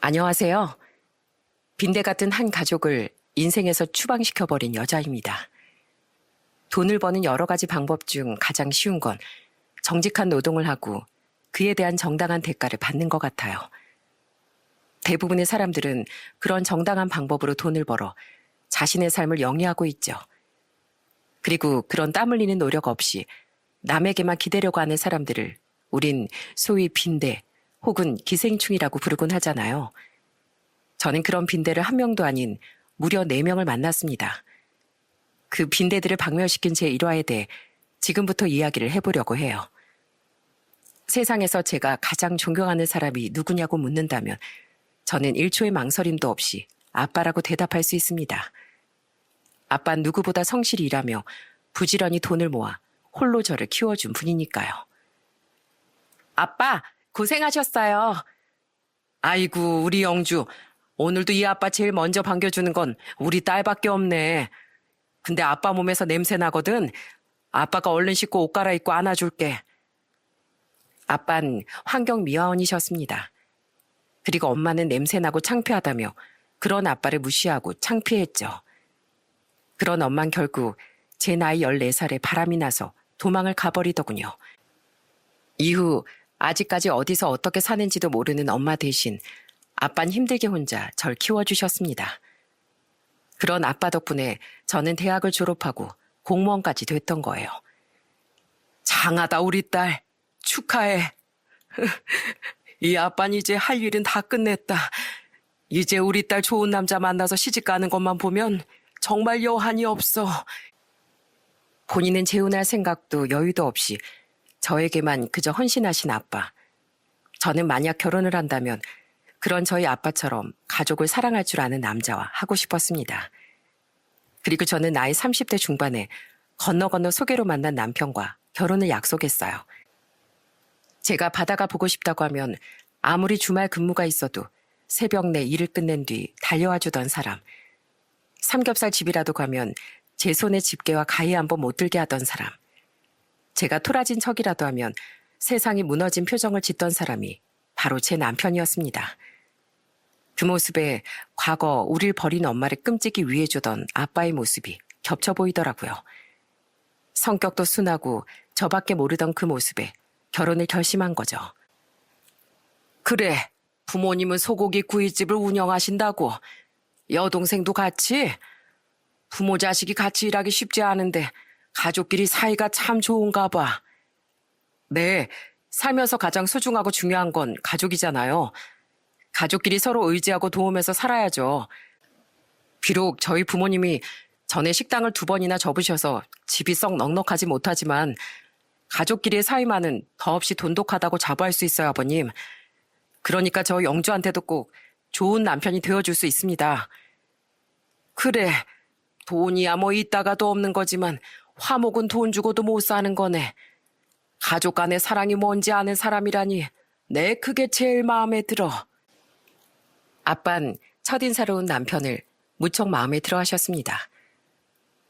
안녕하세요. 빈대 같은 한 가족을 인생에서 추방시켜버린 여자입니다. 돈을 버는 여러 가지 방법 중 가장 쉬운 건 정직한 노동을 하고 그에 대한 정당한 대가를 받는 것 같아요. 대부분의 사람들은 그런 정당한 방법으로 돈을 벌어 자신의 삶을 영위하고 있죠. 그리고 그런 땀 흘리는 노력 없이 남에게만 기대려고 하는 사람들을 우린 소위 빈대 혹은 기생충이라고 부르곤 하잖아요. 저는 그런 빈대를 한 명도 아닌 무려 4명을 만났습니다. 그 빈대들을 박멸시킨 제 일화에 대해 지금부터 이야기를 해보려고 해요. 세상에서 제가 가장 존경하는 사람이 누구냐고 묻는다면 저는 1초의 망설임도 없이 아빠라고 대답할 수 있습니다. 아빠는 누구보다 성실히 일하며 부지런히 돈을 모아 홀로 저를 키워준 분이니까요. 아빠, 고생하셨어요. 아이고, 우리 영주. 오늘도 이 아빠 제일 먼저 반겨주는 건 우리 딸밖에 없네. 근데 아빠 몸에서 냄새 나거든. 아빠가 얼른 씻고 옷 갈아입고 안아줄게. 아빠는 환경미화원이셨습니다. 그리고 엄마는 냄새나고 창피하다며 그런 아빠를 무시하고 창피했죠. 그런 엄만 결국 제 나이 14살에 바람이 나서 도망을 가버리더군요. 이후 아직까지 어디서 어떻게 사는지도 모르는 엄마 대신 아빠는 힘들게 혼자 절 키워주셨습니다. 그런 아빠 덕분에 저는 대학을 졸업하고 공무원까지 됐던 거예요. 장하다 우리 딸. 축하해. 이 아빠는 이제 할 일은 다 끝냈다. 이제 우리 딸 좋은 남자 만나서 시집가는 것만 보면 정말 여한이 없어. 본인은 재혼할 생각도 여유도 없이 저에게만 그저 헌신하신 아빠. 저는 만약 결혼을 한다면 그런 저희 아빠처럼 가족을 사랑할 줄 아는 남자와 하고 싶었습니다. 그리고 저는 나이 30대 중반에 건너 소개로 만난 남편과 결혼을 약속했어요. 제가 바다가 보고 싶다고 하면 아무리 주말 근무가 있어도 새벽 내 일을 끝낸 뒤 달려와 주던 사람. 삼겹살 집이라도 가면 제 손에 집게와 가위 한 번 못 들게 하던 사람. 제가 토라진 척이라도 하면 세상이 무너진 표정을 짓던 사람이 바로 제 남편이었습니다. 그 모습에 과거 우릴 버린 엄마를 끔찍이 위해주던 아빠의 모습이 겹쳐 보이더라고요. 성격도 순하고 저밖에 모르던 그 모습에 결혼을 결심한 거죠. 그래, 부모님은 소고기 구이집을 운영하신다고. 여동생도 같이? 부모 자식이 같이 일하기 쉽지 않은데 가족끼리 사이가 참 좋은가 봐. 네, 살면서 가장 소중하고 중요한 건 가족이잖아요. 가족끼리 서로 의지하고 도우면서 살아야죠. 비록 저희 부모님이 전에 식당을 2번이나 접으셔서 집이 썩 넉넉하지 못하지만 가족끼리의 사이만은 더없이 돈독하다고 자부할 수 있어요, 아버님. 그러니까 저 영주한테도 꼭 좋은 남편이 되어줄 수 있습니다. 그래, 돈이야 뭐 있다가도 없는 거지만 화목은 돈 주고도 못 사는 거네. 가족 간의 사랑이 뭔지 아는 사람이라니 내 그게 제일 마음에 들어. 아빤 첫인사로 온 남편을 무척 마음에 들어 하셨습니다.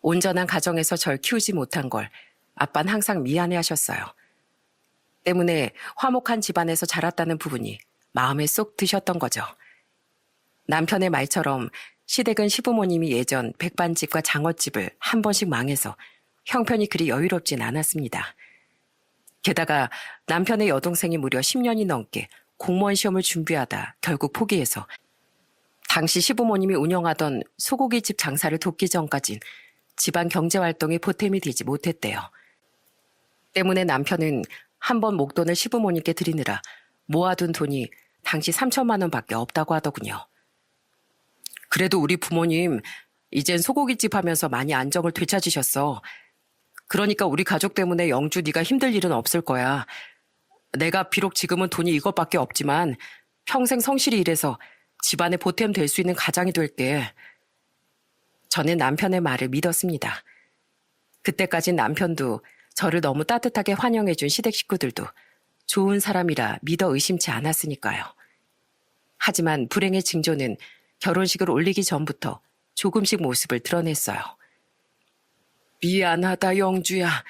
온전한 가정에서 절 키우지 못한 걸 아빤 항상 미안해 하셨어요. 때문에 화목한 집안에서 자랐다는 부분이 마음에 쏙 드셨던 거죠. 남편의 말처럼 시댁은 시부모님이 예전 백반집과 장어집을 한 번씩 망해서 형편이 그리 여유롭진 않았습니다. 게다가 남편의 여동생이 무려 10년이 넘게 공무원 시험을 준비하다 결국 포기해서 당시 시부모님이 운영하던 소고기집 장사를 돕기 전까진 집안 경제활동에 보탬이 되지 못했대요. 때문에 남편은 한 번 목돈을 시부모님께 드리느라 모아둔 돈이 당시 3천만 원밖에 없다고 하더군요. 그래도 우리 부모님 이젠 소고기집 하면서 많이 안정을 되찾으셨어. 그러니까 우리 가족 때문에 영주 네가 힘들 일은 없을 거야. 내가 비록 지금은 돈이 이것밖에 없지만 평생 성실히 일해서 집안에 보탬 될 수 있는 가장이 될게. 저는 남편의 말을 믿었습니다. 그때까진 남편도 저를 너무 따뜻하게 환영해준 시댁 식구들도 좋은 사람이라 믿어 의심치 않았으니까요. 하지만 불행의 징조는 결혼식을 올리기 전부터 조금씩 모습을 드러냈어요. 미안하다 영주야.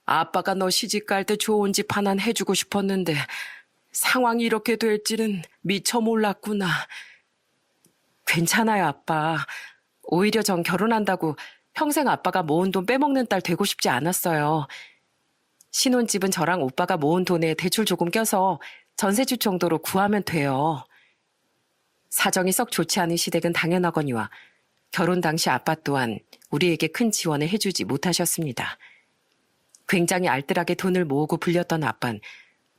아빠가 너 시집 갈 때 좋은 집 하나 해주고 싶었는데 상황이 이렇게 될지는 미처 몰랐구나. 괜찮아요, 아빠. 오히려 전 결혼한다고 평생 아빠가 모은 돈 빼먹는 딸 되고 싶지 않았어요. 신혼집은 저랑 오빠가 모은 돈에 대출 조금 껴서 전세주 정도로 구하면 돼요. 사정이 썩 좋지 않은 시댁은 당연하거니와 결혼 당시 아빠 또한 우리에게 큰 지원을 해주지 못하셨습니다. 굉장히 알뜰하게 돈을 모으고 불렸던 아빠는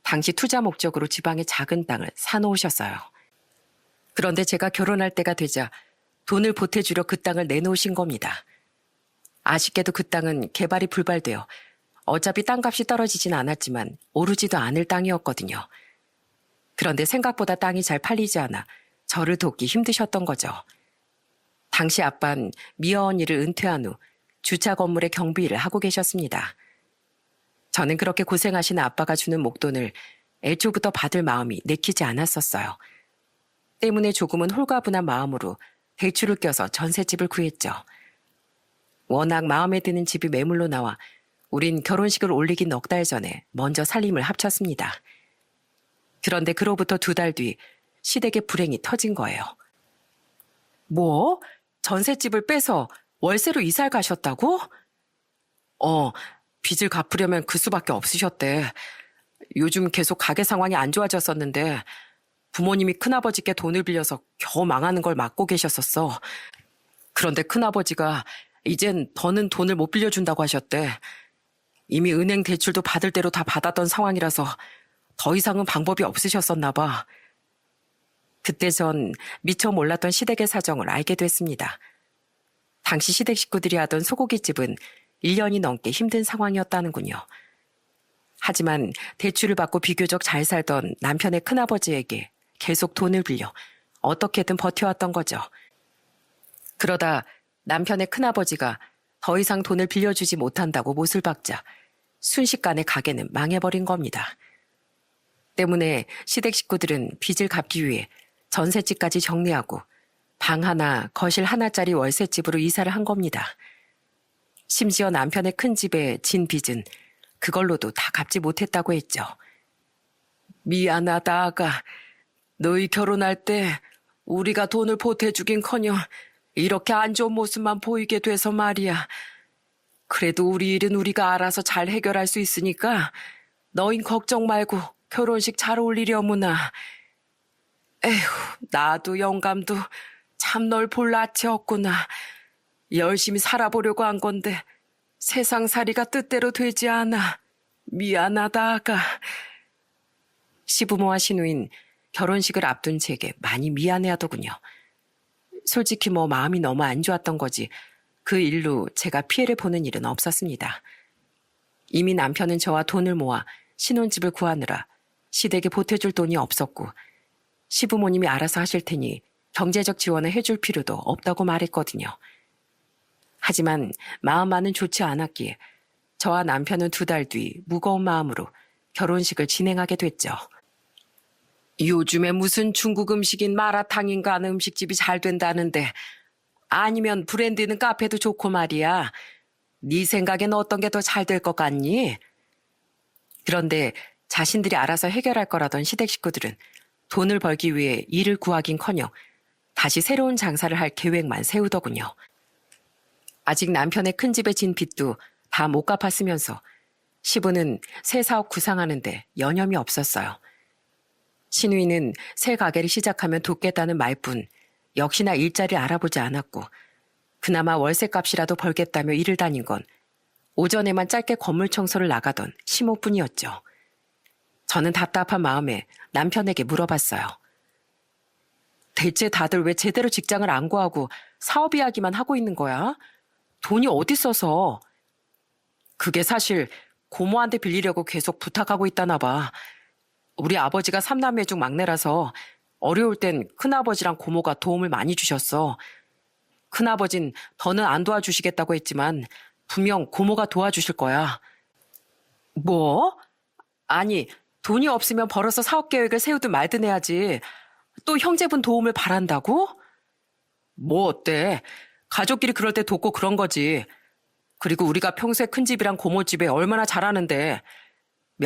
당시 투자 목적으로 지방의 작은 땅을 사놓으셨어요. 그런데 제가 결혼할 때가 되자 돈을 보태주려 그 땅을 내놓으신 겁니다. 아쉽게도 그 땅은 개발이 불발되어 어차피 땅값이 떨어지진 않았지만 오르지도 않을 땅이었거든요. 그런데 생각보다 땅이 잘 팔리지 않아 저를 돕기 힘드셨던 거죠. 당시 아빠는 미어 언니를 은퇴한 후 주차 건물의 경비 일을 하고 계셨습니다. 저는 그렇게 고생하시는 아빠가 주는 목돈을 애초부터 받을 마음이 내키지 않았었어요. 때문에 조금은 홀가분한 마음으로 대출을 껴서 전셋집을 구했죠. 워낙 마음에 드는 집이 매물로 나와 우린 결혼식을 올리기 넉 달 전에 먼저 살림을 합쳤습니다. 그런데 그로부터 2달 뒤 시댁의 불행이 터진 거예요. 뭐? 전셋집을 빼서 월세로 이사를 가셨다고? 빚을 갚으려면 그 수밖에 없으셨대. 요즘 계속 가게 상황이 안 좋아졌었는데 부모님이 큰아버지께 돈을 빌려서 겨우 망하는 걸 막고 계셨었어. 그런데 큰아버지가 이젠 더는 돈을 못 빌려준다고 하셨대. 이미 은행 대출도 받을 대로 다 받았던 상황이라서 더 이상은 방법이 없으셨었나 봐. 그때 전 미처 몰랐던 시댁의 사정을 알게 됐습니다. 당시 시댁 식구들이 하던 소고기집은 1년이 넘게 힘든 상황이었다는군요. 하지만 대출을 받고 비교적 잘 살던 남편의 큰아버지에게 계속 돈을 빌려 어떻게든 버텨왔던 거죠. 그러다 남편의 큰아버지가 더 이상 돈을 빌려주지 못한다고 못을 박자 순식간에 가게는 망해버린 겁니다. 때문에 시댁 식구들은 빚을 갚기 위해 전셋집까지 정리하고 방 하나, 거실 하나짜리 월세집으로 이사를 한 겁니다. 심지어 남편의 큰 집에 진 빚은 그걸로도 다 갚지 못했다고 했죠. 미안하다, 아가. 너희 결혼할 때 우리가 돈을 보태주긴커녕 이렇게 안 좋은 모습만 보이게 돼서 말이야. 그래도 우리 일은 우리가 알아서 잘 해결할 수 있으니까 너흰 걱정 말고 결혼식 잘 올리려무나. 에휴, 나도 영감도 참 널 볼 낯이 없구나. 열심히 살아보려고 한 건데 세상살이가 뜻대로 되지 않아. 미안하다, 아가. 시부모와 시누인 결혼식을 앞둔 제게 많이 미안해하더군요. 솔직히 마음이 너무 안 좋았던 거지 그 일로 제가 피해를 보는 일은 없었습니다. 이미 남편은 저와 돈을 모아 신혼집을 구하느라 시댁에 보태줄 돈이 없었고 시부모님이 알아서 하실 테니 경제적 지원을 해줄 필요도 없다고 말했거든요. 하지만 마음만은 좋지 않았기에 저와 남편은 2달 뒤 무거운 마음으로 결혼식을 진행하게 됐죠. 요즘에 무슨 중국 음식인 마라탕인가 하는 음식집이 잘 된다는데 아니면 브랜드 있는 카페도 좋고 말이야. 네 생각엔 어떤 게 더 잘 될 것 같니? 그런데 자신들이 알아서 해결할 거라던 시댁 식구들은 돈을 벌기 위해 일을 구하긴커녕 다시 새로운 장사를 할 계획만 세우더군요. 아직 남편의 큰 집에 진 빚도 다 못 갚았으면서 시부는 새 사업 구상하는데 여념이 없었어요. 신우이는 새 가게를 시작하면 돕겠다는 말뿐 역시나 일자리를 알아보지 않았고 그나마 월세값이라도 벌겠다며 일을 다닌 건 오전에만 짧게 건물 청소를 나가던 시모뿐이었죠. 저는 답답한 마음에 남편에게 물어봤어요. 대체 다들 왜 제대로 직장을 안 구하고 사업 이야기만 하고 있는 거야? 돈이 어디 있어서? 그게 사실 고모한테 빌리려고 계속 부탁하고 있다나 봐. 우리 아버지가 3남매 중 막내라서 어려울 땐 큰아버지랑 고모가 도움을 많이 주셨어. 큰아버진 더는 안 도와주시겠다고 했지만 분명 고모가 도와주실 거야. 뭐? 아니, 돈이 없으면 벌어서 사업 계획을 세우든 말든 해야지. 또 형제분 도움을 바란다고? 뭐 어때? 가족끼리 그럴 때 돕고 그런 거지. 그리고 우리가 평소에 큰 집이랑 고모 집에 얼마나 잘하는데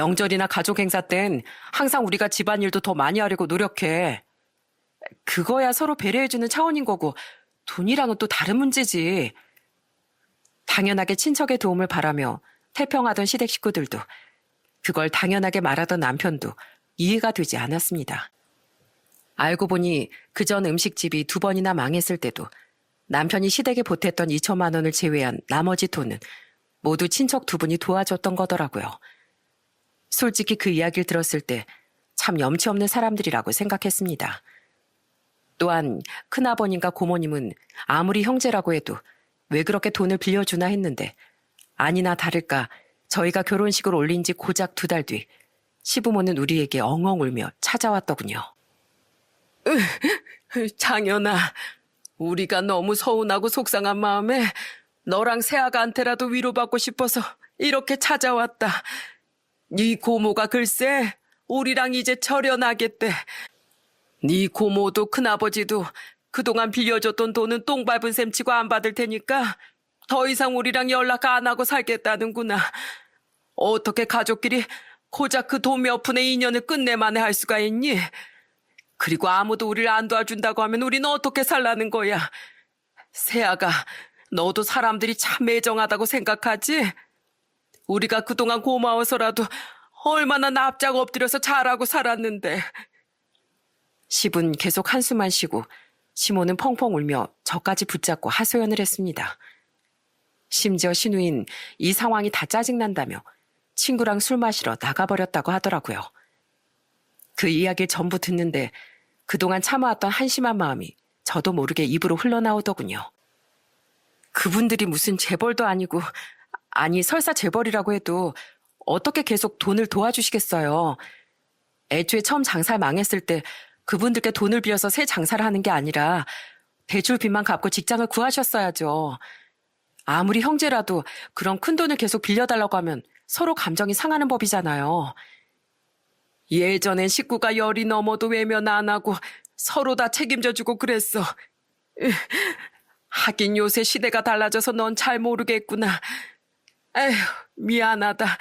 명절이나 가족 행사 땐 항상 우리가 집안일도 더 많이 하려고 노력해. 그거야 서로 배려해주는 차원인 거고 돈이랑은 또 다른 문제지. 당연하게 친척의 도움을 바라며 태평하던 시댁 식구들도 그걸 당연하게 말하던 남편도 이해가 되지 않았습니다. 알고 보니 그전 음식집이 2번이나 망했을 때도 남편이 시댁에 보탰던 2천만 원을 제외한 나머지 돈은 모두 친척 2분이 도와줬던 거더라고요. 솔직히 그 이야기를 들었을 때 참 염치 없는 사람들이라고 생각했습니다. 또한 큰아버님과 고모님은 아무리 형제라고 해도 왜 그렇게 돈을 빌려주나 했는데 아니나 다를까 저희가 결혼식을 올린 지 고작 2달 뒤 시부모는 우리에게 엉엉 울며 찾아왔더군요. 장연아, 우리가 너무 서운하고 속상한 마음에 너랑 새아가한테라도 위로받고 싶어서 이렇게 찾아왔다. 네 고모가 글쎄 우리랑 이제 절연하겠대. 네 고모도 큰아버지도 그동안 빌려줬던 돈은 똥 밟은 셈 치고 안 받을 테니까 더 이상 우리랑 연락 안 하고 살겠다는구나. 어떻게 가족끼리 고작 그 돈 몇 푼의 인연을 끝내만에 할 수가 있니? 그리고 아무도 우리를 안 도와준다고 하면 우리는 어떻게 살라는 거야? 세아가 너도 사람들이 참 매정하다고 생각하지? 우리가 그동안 고마워서라도 얼마나 납작 엎드려서 잘하고 살았는데. 시분 계속 한숨만 쉬고 시모는 펑펑 울며 저까지 붙잡고 하소연을 했습니다. 심지어 신우인 이 상황이 다 짜증난다며 친구랑 술 마시러 나가버렸다고 하더라고요. 그 이야기를 전부 듣는데 그동안 참아왔던 한심한 마음이 저도 모르게 입으로 흘러나오더군요. 그분들이 무슨 재벌도 아니고, 아니 설사 재벌이라고 해도 어떻게 계속 돈을 도와주시겠어요. 애초에 처음 장사 망했을 때 그분들께 돈을 빌려서 새 장사를 하는 게 아니라 대출 빚만 갚고 직장을 구하셨어야죠. 아무리 형제라도 그런 큰 돈을 계속 빌려달라고 하면 서로 감정이 상하는 법이잖아요. 예전엔 식구가 10이 넘어도 외면 안 하고 서로 다 책임져주고 그랬어. 하긴 요새 시대가 달라져서 넌 잘 모르겠구나. 에휴, 미안하다.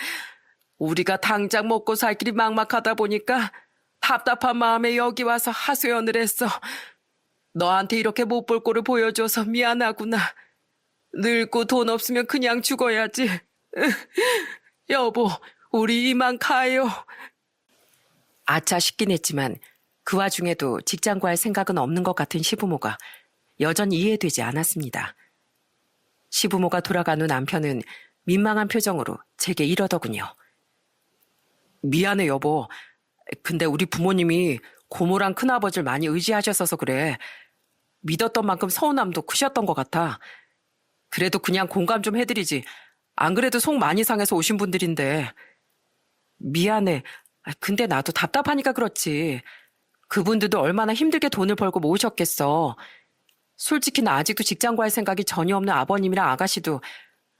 우리가 당장 먹고 살 길이 막막하다 보니까 답답한 마음에 여기 와서 하소연을 했어. 너한테 이렇게 못 볼 꼴을 보여줘서 미안하구나. 늙고 돈 없으면 그냥 죽어야지. 여보, 우리 이만 가요. 아차 싶긴 했지만 그 와중에도 직장 구할 생각은 없는 것 같은 시부모가 여전히 이해되지 않았습니다. 시부모가 돌아간 후 남편은 민망한 표정으로 제게 이러더군요. 미안해 여보. 근데 우리 부모님이 고모랑 큰아버지를 많이 의지하셨어서 그래. 믿었던 만큼 서운함도 크셨던 것 같아. 그래도 그냥 공감 좀 해드리지. 안 그래도 속 많이 상해서 오신 분들인데. 미안해. 근데 나도 답답하니까 그렇지. 그분들도 얼마나 힘들게 돈을 벌고 모으셨겠어. 솔직히 나 아직도 직장 구할 생각이 전혀 없는 아버님이랑 아가씨도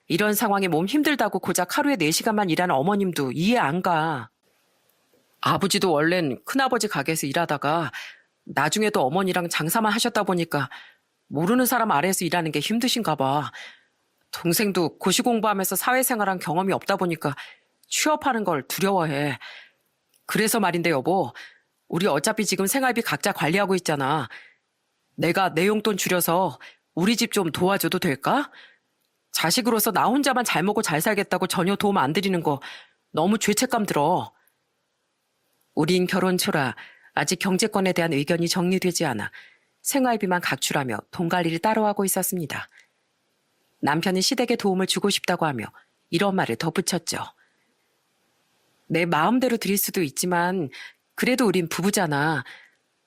이런 상황에 몸 힘들다고 고작 하루에 4시간만 일하는 어머님도 이해 안 가. 아버지도 원래는 큰아버지 가게에서 일하다가 나중에도 어머니랑 장사만 하셨다 보니까 모르는 사람 아래에서 일하는 게 힘드신가 봐. 동생도 고시 공부하면서 사회생활한 경험이 없다 보니까 취업하는 걸 두려워해. 그래서 말인데 여보, 우리 어차피 지금 생활비 각자 관리하고 있잖아. 내가 내 용돈 줄여서 우리 집 좀 도와줘도 될까? 자식으로서 나 혼자만 잘 먹고 잘 살겠다고 전혀 도움 안 드리는 거 너무 죄책감 들어. 우린 결혼 초라 아직 경제권에 대한 의견이 정리되지 않아 생활비만 각출하며 돈 관리를 따로 하고 있었습니다. 남편은 시댁에 도움을 주고 싶다고 하며 이런 말을 덧붙였죠. 내 마음대로 드릴 수도 있지만 그래도 우린 부부잖아.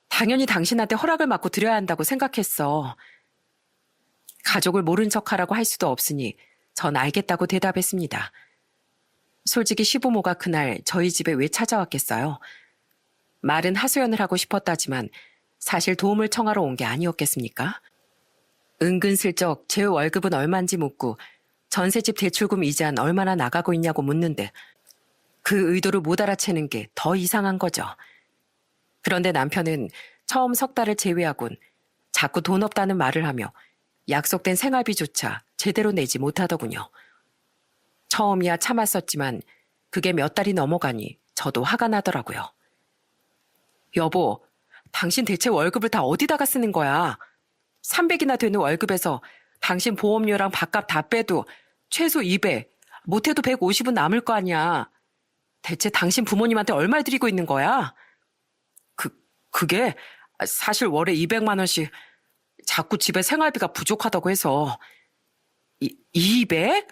당연히 당신한테 허락을 받고 드려야 한다고 생각했어. 가족을 모른 척하라고 할 수도 없으니 전 알겠다고 대답했습니다. 솔직히 시부모가 그날 저희 집에 왜 찾아왔겠어요? 말은 하소연을 하고 싶었다지만 사실 도움을 청하러 온 게 아니었겠습니까? 은근슬쩍 제 월급은 얼마인지 묻고 전셋집 대출금 이자는 얼마나 나가고 있냐고 묻는데 그 의도를 못 알아채는 게 더 이상한 거죠. 그런데 남편은 처음 3달을 제외하곤 자꾸 돈 없다는 말을 하며 약속된 생활비조차 제대로 내지 못하더군요. 처음이야 참았었지만 그게 몇 달이 넘어가니 저도 화가 나더라고요. 여보, 당신 대체 월급을 다 어디다가 쓰는 거야? 300이나 되는 월급에서 당신 보험료랑 밥값 다 빼도 최소 200, 못해도 150은 남을 거 아니야. 대체 당신 부모님한테 얼마 드리고 있는 거야? 그게 사실 월에 200만 원씩 자꾸 집에 생활비가 부족하다고 해서 200?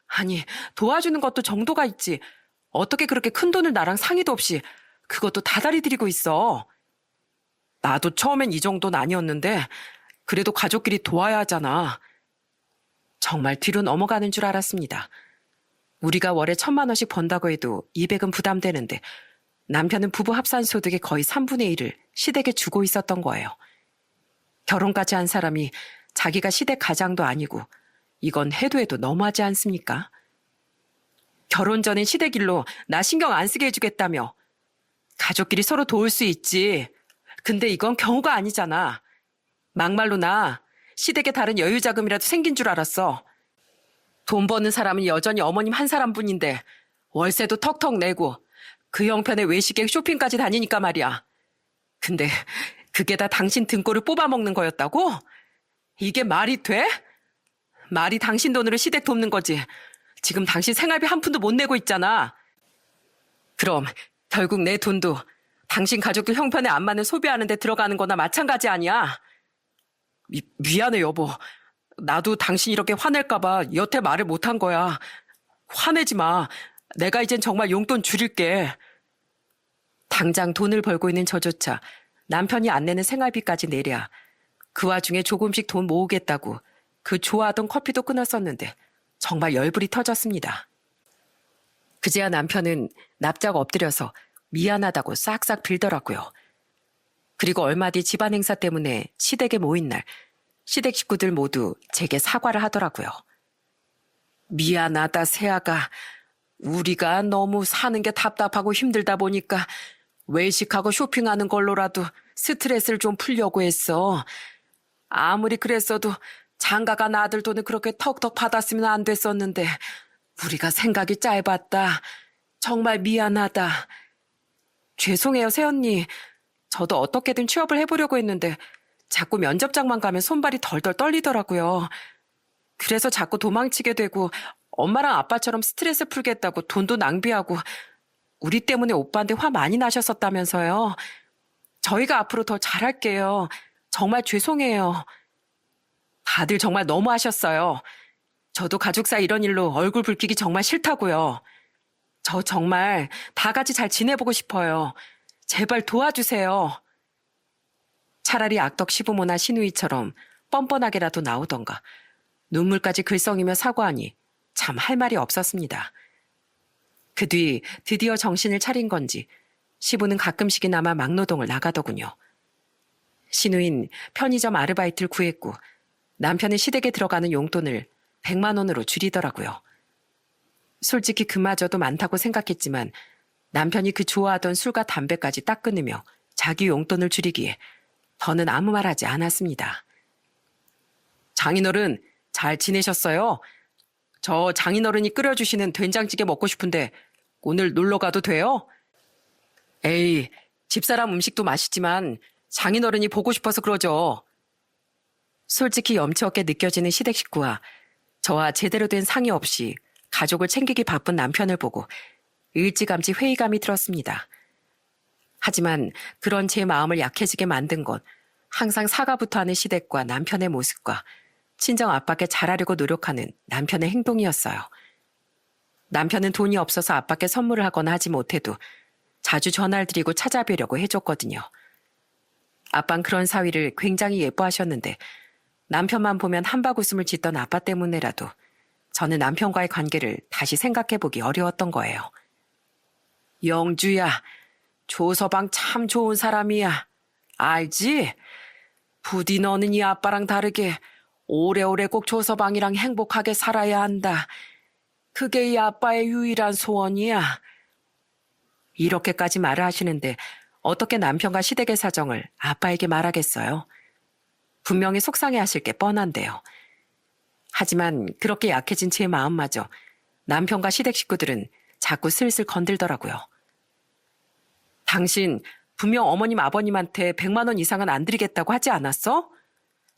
아니, 도와주는 것도 정도가 있지. 어떻게 그렇게 큰 돈을 나랑 상의도 없이 그것도 다달이 드리고 있어. 나도 처음엔 이 정도는 아니었는데 그래도 가족끼리 도와야 하잖아. 정말 뒤로 넘어가는 줄 알았습니다. 우리가 월에 1,000만 원씩 번다고 해도 200은 부담되는데 남편은 부부 합산 소득의 거의 3분의 1을 시댁에 주고 있었던 거예요. 결혼까지 한 사람이 자기가 시댁 가장도 아니고 이건 해도 해도 너무하지 않습니까? 결혼 전엔 시댁 일로 나 신경 안 쓰게 해주겠다며. 가족끼리 서로 도울 수 있지. 근데 이건 경우가 아니잖아. 막말로 나 시댁에 다른 여유자금이라도 생긴 줄 알았어. 돈 버는 사람은 여전히 어머님 한 사람뿐인데 월세도 턱턱 내고 그 형편에 외식에 쇼핑까지 다니니까 말이야. 근데 그게 다 당신 등골을 뽑아먹는 거였다고? 이게 말이 돼? 말이 당신 돈으로 시댁 돕는 거지. 지금 당신 생활비 한 푼도 못 내고 있잖아. 그럼 결국 내 돈도 당신 가족들 형편에 안 맞는 소비하는 데 들어가는 거나 마찬가지 아니야? 미안해 여보. 나도 당신 이렇게 화낼까 봐 여태 말을 못한 거야. 화내지 마. 내가 이젠 정말 용돈 줄일게. 당장 돈을 벌고 있는 저조차 남편이 안 내는 생활비까지 내랴. 그 와중에 조금씩 돈 모으겠다고 그 좋아하던 커피도 끊었었는데 정말 열불이 터졌습니다. 그제야 남편은 납작 엎드려서 미안하다고 싹싹 빌더라고요. 그리고 얼마 뒤 집안 행사 때문에 시댁에 모인 날 시댁 식구들 모두 제게 사과를 하더라고요. 미안하다 세아가. 우리가 너무 사는 게 답답하고 힘들다 보니까 외식하고 쇼핑하는 걸로라도 스트레스를 좀 풀려고 했어. 아무리 그랬어도 장가간 아들 돈을 그렇게 턱턱 받았으면 안 됐었는데 우리가 생각이 짧았다. 정말 미안하다. 죄송해요 새언니. 저도 어떻게든 취업을 해보려고 했는데 자꾸 면접장만 가면 손발이 덜덜 떨리더라고요. 그래서 자꾸 도망치게 되고 엄마랑 아빠처럼 스트레스 풀겠다고 돈도 낭비하고 우리 때문에 오빠한테 화 많이 나셨었다면서요. 저희가 앞으로 더 잘할게요. 정말 죄송해요. 다들 정말 너무하셨어요. 저도 가족사 이런 일로 얼굴 붉히기 정말 싫다고요. 저 정말 다 같이 잘 지내보고 싶어요. 제발 도와주세요. 차라리 악덕 시부모나 시누이처럼 뻔뻔하게라도 나오던가 눈물까지 글썽이며 사과하니 참 할 말이 없었습니다. 그 뒤 드디어 정신을 차린 건지 시부는 가끔씩이나마 막노동을 나가더군요. 시누인 편의점 아르바이트를 구했고 남편은 시댁에 들어가는 용돈을 100만 원으로 줄이더라고요. 솔직히 그마저도 많다고 생각했지만 남편이 그 좋아하던 술과 담배까지 딱 끊으며 자기 용돈을 줄이기에 더는 아무 말 하지 않았습니다. 장인어른 잘 지내셨어요? 저 장인어른이 끓여주시는 된장찌개 먹고 싶은데 오늘 놀러 가도 돼요? 에이, 집사람 음식도 맛있지만 장인어른이 보고 싶어서 그러죠. 솔직히 염치 없게 느껴지는 시댁 식구와 저와 제대로 된 상의 없이 가족을 챙기기 바쁜 남편을 보고 일찌감치 회의감이 들었습니다. 하지만 그런 제 마음을 약해지게 만든 건 항상 사과부터 하는 시댁과 남편의 모습과 친정 아빠께 잘하려고 노력하는 남편의 행동이었어요. 남편은 돈이 없어서 아빠께 선물을 하거나 하지 못해도 자주 전화를 드리고 찾아뵈려고 해줬거든요. 아빠는 그런 사위를 굉장히 예뻐하셨는데 남편만 보면 한바구음을 짓던 아빠 때문에라도 저는 남편과의 관계를 다시 생각해보기 어려웠던 거예요. 영주야, 조서방 참 좋은 사람이야. 알지? 부디 너는 이 아빠랑 다르게 오래오래 꼭 조서방이랑 행복하게 살아야 한다. 그게 이 아빠의 유일한 소원이야. 이렇게까지 말을 하시는데 어떻게 남편과 시댁의 사정을 아빠에게 말하겠어요? 분명히 속상해 하실 게 뻔한데요. 하지만 그렇게 약해진 제 마음마저 남편과 시댁 식구들은 자꾸 슬슬 건들더라고요. 당신 분명 어머님 아버님한테 100만 원 이상은 안 드리겠다고 하지 않았어?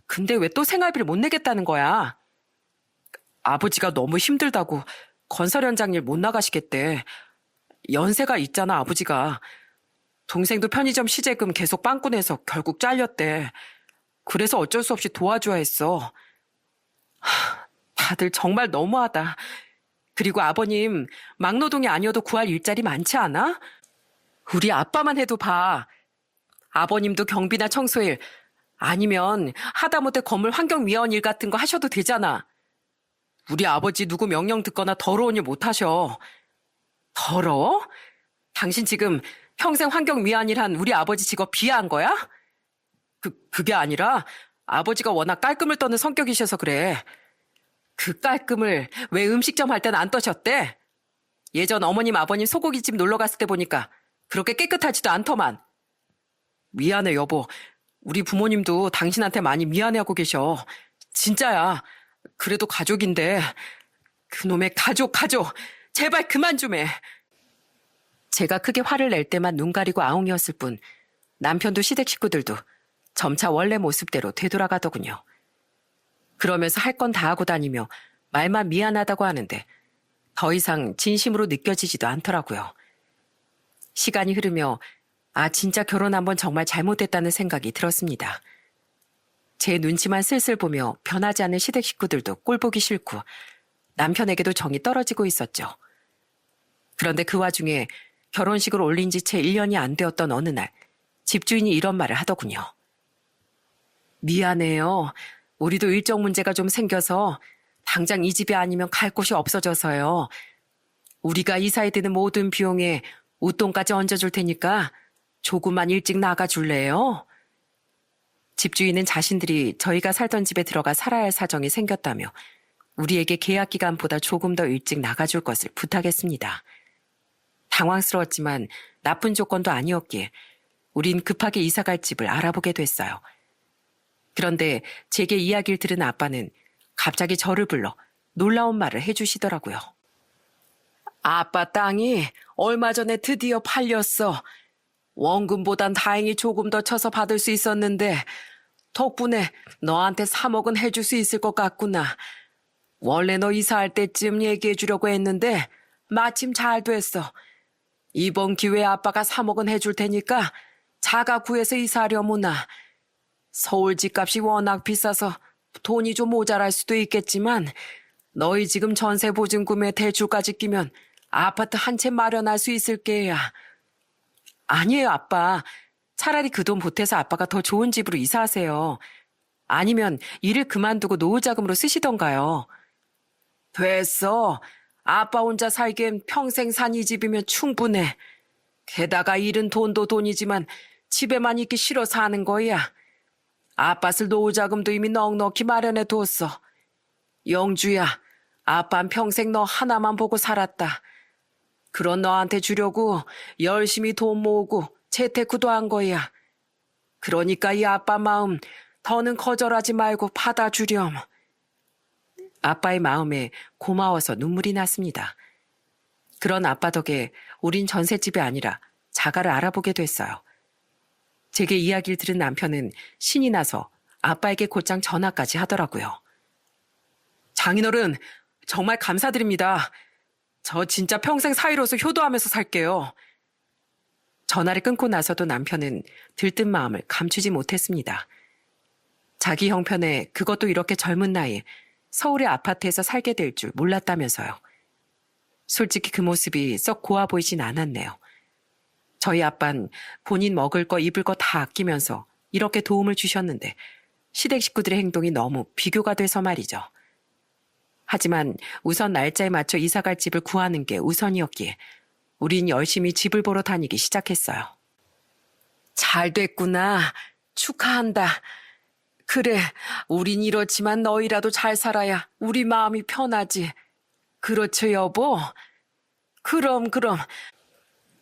근데 왜 또 생활비를 못 내겠다는 거야? 아버지가 너무 힘들다고 건설 현장 일 못 나가시겠대. 연세가 있잖아, 아버지가. 동생도 편의점 시제금 계속 빵꾸 내서 결국 잘렸대. 그래서 어쩔 수 없이 도와줘야 했어. 다들 정말 너무하다. 그리고 아버님, 막노동이 아니어도 구할 일자리 많지 않아? 우리 아빠만 해도 봐. 아버님도 경비나 청소일, 아니면 하다못해 건물 환경위원 일 같은 거 하셔도 되잖아. 우리 아버지 누구 명령 듣거나 더러운 일 못 하셔. 더러워? 당신 지금 평생 환경위원 일 한 우리 아버지 직업 비하한 거야? 그게 아니라 아버지가 워낙 깔끔을 떠는 성격이셔서 그래. 그 깔끔을 왜 음식점 할 땐 안 떠셨대? 예전 어머님 아버님 소고기집 놀러 갔을 때 보니까 그렇게 깨끗하지도 않더만. 미안해 여보. 우리 부모님도 당신한테 많이 미안해하고 계셔. 진짜야. 그래도 가족인데. 그놈의 가족. 제발 그만 좀 해. 제가 크게 화를 낼 때만 눈 가리고 아웅이었을 뿐 남편도 시댁 식구들도 점차 원래 모습대로 되돌아가더군요. 그러면서 할 건 다 하고 다니며 말만 미안하다고 하는데 더 이상 진심으로 느껴지지도 않더라고요. 시간이 흐르며 진짜 결혼한 번 정말 잘못됐다는 생각이 들었습니다. 제 눈치만 슬슬 보며 변하지 않는 시댁 식구들도 꼴보기 싫고 남편에게도 정이 떨어지고 있었죠. 그런데 그 와중에 결혼식을 올린 지 채 1년이 안 되었던 어느 날 집주인이 이런 말을 하더군요. 미안해요. 우리도 일정 문제가 좀 생겨서 당장 이 집이 아니면 갈 곳이 없어져서요. 우리가 이사에 드는 모든 비용에 웃돈까지 얹어줄 테니까 조금만 일찍 나가줄래요? 집주인은 자신들이 저희가 살던 집에 들어가 살아야 할 사정이 생겼다며 우리에게 계약 기간보다 조금 더 일찍 나가줄 것을 부탁했습니다. 당황스러웠지만 나쁜 조건도 아니었기에 우린 급하게 이사갈 집을 알아보게 됐어요. 그런데 제게 이야기를 들은 아빠는 갑자기 저를 불러 놀라운 말을 해주시더라고요. 아빠 땅이 얼마 전에 드디어 팔렸어. 원금보단 다행히 조금 더 쳐서 받을 수 있었는데 덕분에 너한테 3억은 해줄 수 있을 것 같구나. 원래 너 이사할 때쯤 얘기해 주려고 했는데 마침 잘 됐어. 이번 기회에 아빠가 3억은 해줄 테니까 자가 구해서 이사하려무나. 서울 집값이 워낙 비싸서 돈이 좀 모자랄 수도 있겠지만 너희 지금 전세 보증금에 대출까지 끼면 아파트 한 채 마련할 수 있을 게야. 아니에요, 아빠. 차라리 그 돈 보태서 아빠가 더 좋은 집으로 이사하세요. 아니면 일을 그만두고 노후 자금으로 쓰시던가요. 됐어. 아빠 혼자 살기엔 평생 산 이 집이면 충분해. 게다가 일은 돈도 돈이지만 집에만 있기 싫어 사는 거야. 아빠 쓸 노후 자금도 이미 넉넉히 마련해 뒀어. 영주야, 아빠는 평생 너 하나만 보고 살았다. 그런 너한테 주려고 열심히 돈 모으고 재테크도 한 거야. 그러니까 이 아빠 마음 더는 거절하지 말고 받아주렴. 아빠의 마음에 고마워서 눈물이 났습니다. 그런 아빠 덕에 우린 전셋집이 아니라 자가를 알아보게 됐어요. 제게 이야기를 들은 남편은 신이 나서 아빠에게 곧장 전화까지 하더라고요. 장인어른, 정말 감사드립니다. 저 진짜 평생 사위로서 효도하면서 살게요. 전화를 끊고 나서도 남편은 들뜬 마음을 감추지 못했습니다. 자기 형편에 그것도 이렇게 젊은 나이에 서울의 아파트에서 살게 될 줄 몰랐다면서요. 솔직히 그 모습이 썩 고와 보이진 않았네요. 저희 아빤 본인 먹을 거 입을 거 다 아끼면서 이렇게 도움을 주셨는데 시댁 식구들의 행동이 너무 비교가 돼서 말이죠. 하지만 우선 날짜에 맞춰 이사갈 집을 구하는 게 우선이었기에 우린 열심히 집을 보러 다니기 시작했어요. 잘 됐구나. 축하한다. 그래, 우린 이렇지만 너희라도 잘 살아야 우리 마음이 편하지. 그렇죠, 여보? 그럼.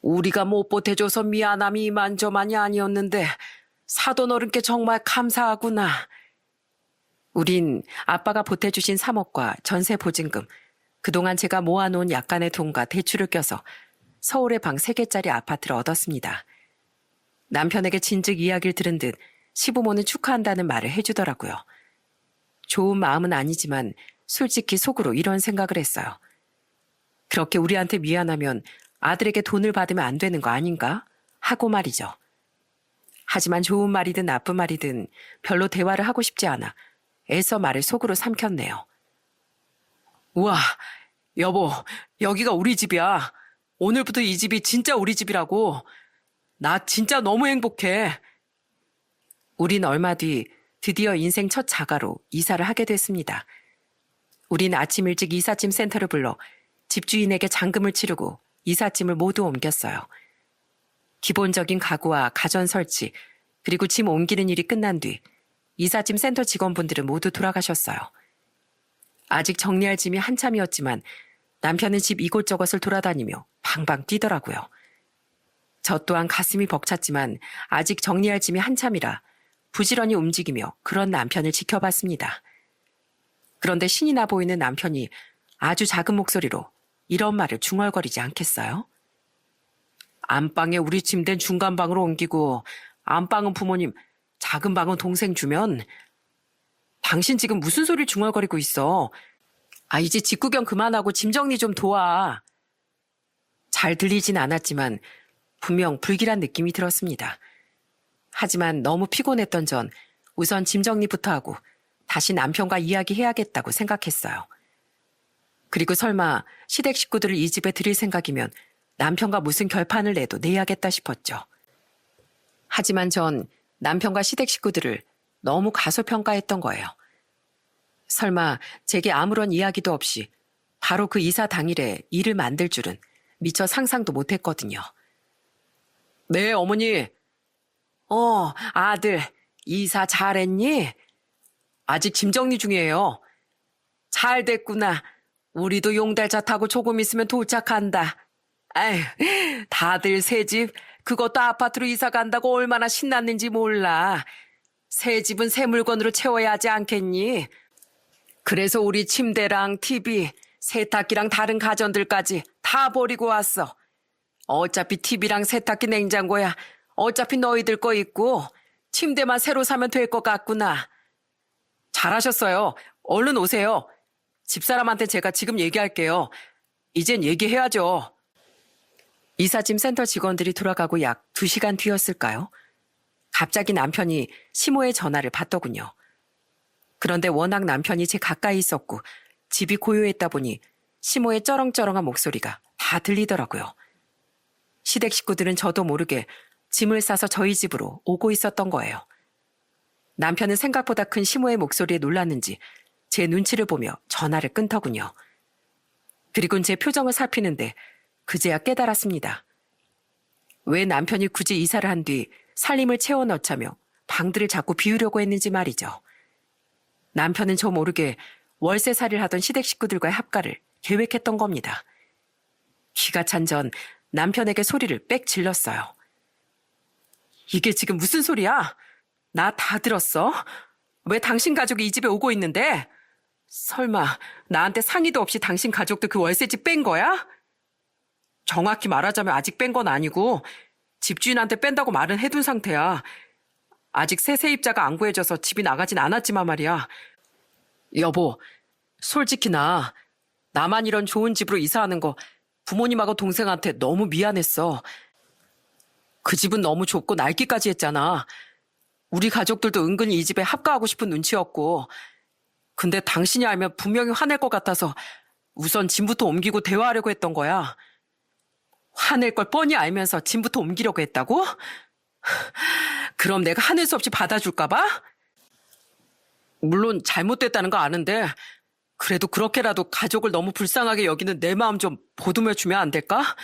우리가 못 보태줘서 미안함이 이만저만이 아니었는데 사돈 어른께 정말 감사하구나. 우린 아빠가 보태주신 3억과 전세 보증금, 그동안 제가 모아놓은 약간의 돈과 대출을 껴서 서울의 방 3개짜리 아파트를 얻었습니다. 남편에게 진즉 이야기를 들은 듯 시부모는 축하한다는 말을 해주더라고요. 좋은 마음은 아니지만 솔직히 속으로 이런 생각을 했어요. 그렇게 우리한테 미안하면 아들에게 돈을 받으면 안 되는 거 아닌가? 하고 말이죠. 하지만 좋은 말이든 나쁜 말이든 별로 대화를 하고 싶지 않아 애써 말을 속으로 삼켰네요. 우와, 여보, 여기가 우리 집이야. 오늘부터 이 집이 진짜 우리 집이라고. 나 진짜 너무 행복해. 우린 얼마 뒤 드디어 인생 첫 자가로 이사를 하게 됐습니다. 우린 아침 일찍 이삿짐 센터를 불러 집주인에게 잔금을 치르고 이삿짐을 모두 옮겼어요. 기본적인 가구와 가전 설치, 그리고 짐 옮기는 일이 끝난 뒤 이삿짐 센터 직원분들은 모두 돌아가셨어요. 아직 정리할 짐이 한참이었지만 남편은 집 이곳저곳을 돌아다니며 방방 뛰더라고요. 저 또한 가슴이 벅찼지만 아직 정리할 짐이 한참이라 부지런히 움직이며 그런 남편을 지켜봤습니다. 그런데 신이 나 보이는 남편이 아주 작은 목소리로 이런 말을 중얼거리지 않겠어요? 안방에 우리 침대는 중간방으로 옮기고 안방은 부모님, 작은 방은 동생 주면. 당신 지금 무슨 소리를 중얼거리고 있어? 이제 집 구경 그만하고 짐 정리 좀 도와. 잘 들리진 않았지만 분명 불길한 느낌이 들었습니다. 하지만 너무 피곤했던 전 우선 짐 정리부터 하고 다시 남편과 이야기해야겠다고 생각했어요. 그리고 설마 시댁 식구들을 이 집에 들일 생각이면 남편과 무슨 결판을 내도 내야겠다 싶었죠. 하지만 전 남편과 시댁 식구들을 너무 가소평가했던 거예요. 설마 제게 아무런 이야기도 없이 바로 그 이사 당일에 일을 만들 줄은 미처 상상도 못했거든요. 네, 어머니. 아들, 이사 잘했니? 아직 짐 정리 중이에요. 잘 됐구나. 우리도 용달차 타고 조금 있으면 도착한다. 아휴, 다들 새 집, 그것도 아파트로 이사 간다고 얼마나 신났는지 몰라. 새 집은 새 물건으로 채워야 하지 않겠니? 그래서 우리 침대랑 TV, 세탁기랑 다른 가전들까지 다 버리고 왔어. 어차피 TV랑 세탁기 냉장고야. 어차피 너희들 거 있고 침대만 새로 사면 될 것 같구나. 잘하셨어요. 얼른 오세요. 집사람한테 제가 지금 얘기할게요. 이젠 얘기해야죠. 이삿짐 센터 직원들이 돌아가고 약 2시간 뒤였을까요? 갑자기 남편이 시모의 전화를 받더군요. 그런데 워낙 남편이 제 가까이 있었고 집이 고요했다 보니 시모의 쩌렁쩌렁한 목소리가 다 들리더라고요. 시댁 식구들은 저도 모르게 짐을 싸서 저희 집으로 오고 있었던 거예요. 남편은 생각보다 큰 시모의 목소리에 놀랐는지 제 눈치를 보며 전화를 끊더군요. 그리고는 제 표정을 살피는데 그제야 깨달았습니다. 왜 남편이 굳이 이사를 한 뒤 살림을 채워 넣자며 방들을 자꾸 비우려고 했는지 말이죠. 남편은 저 모르게 월세살이를 하던 시댁 식구들과의 합가를 계획했던 겁니다. 기가 찬 전 남편에게 소리를 빽 질렀어요. 이게 지금 무슨 소리야? 나 다 들었어? 왜 당신 가족이 이 집에 오고 있는데? 설마 나한테 상의도 없이 당신 가족들 그 월세집 뺀 거야? 정확히 말하자면 아직 뺀 건 아니고 집주인한테 뺀다고 말은 해둔 상태야. 아직 새 세입자가 안 구해져서 집이 나가진 않았지만 말이야. 여보, 솔직히 나만 이런 좋은 집으로 이사하는 거 부모님하고 동생한테 너무 미안했어. 그 집은 너무 좁고 낡기까지 했잖아. 우리 가족들도 은근히 이 집에 합가하고 싶은 눈치였고. 근데 당신이 알면 분명히 화낼 것 같아서 우선 짐부터 옮기고 대화하려고 했던 거야. 화낼 걸 뻔히 알면서 짐부터 옮기려고 했다고? 그럼 내가 하늘 수 없이 받아줄까 봐? 물론 잘못됐다는 거 아는데 그래도 그렇게라도 가족을 너무 불쌍하게 여기는 내 마음 좀 보듬어 주면 안 될까?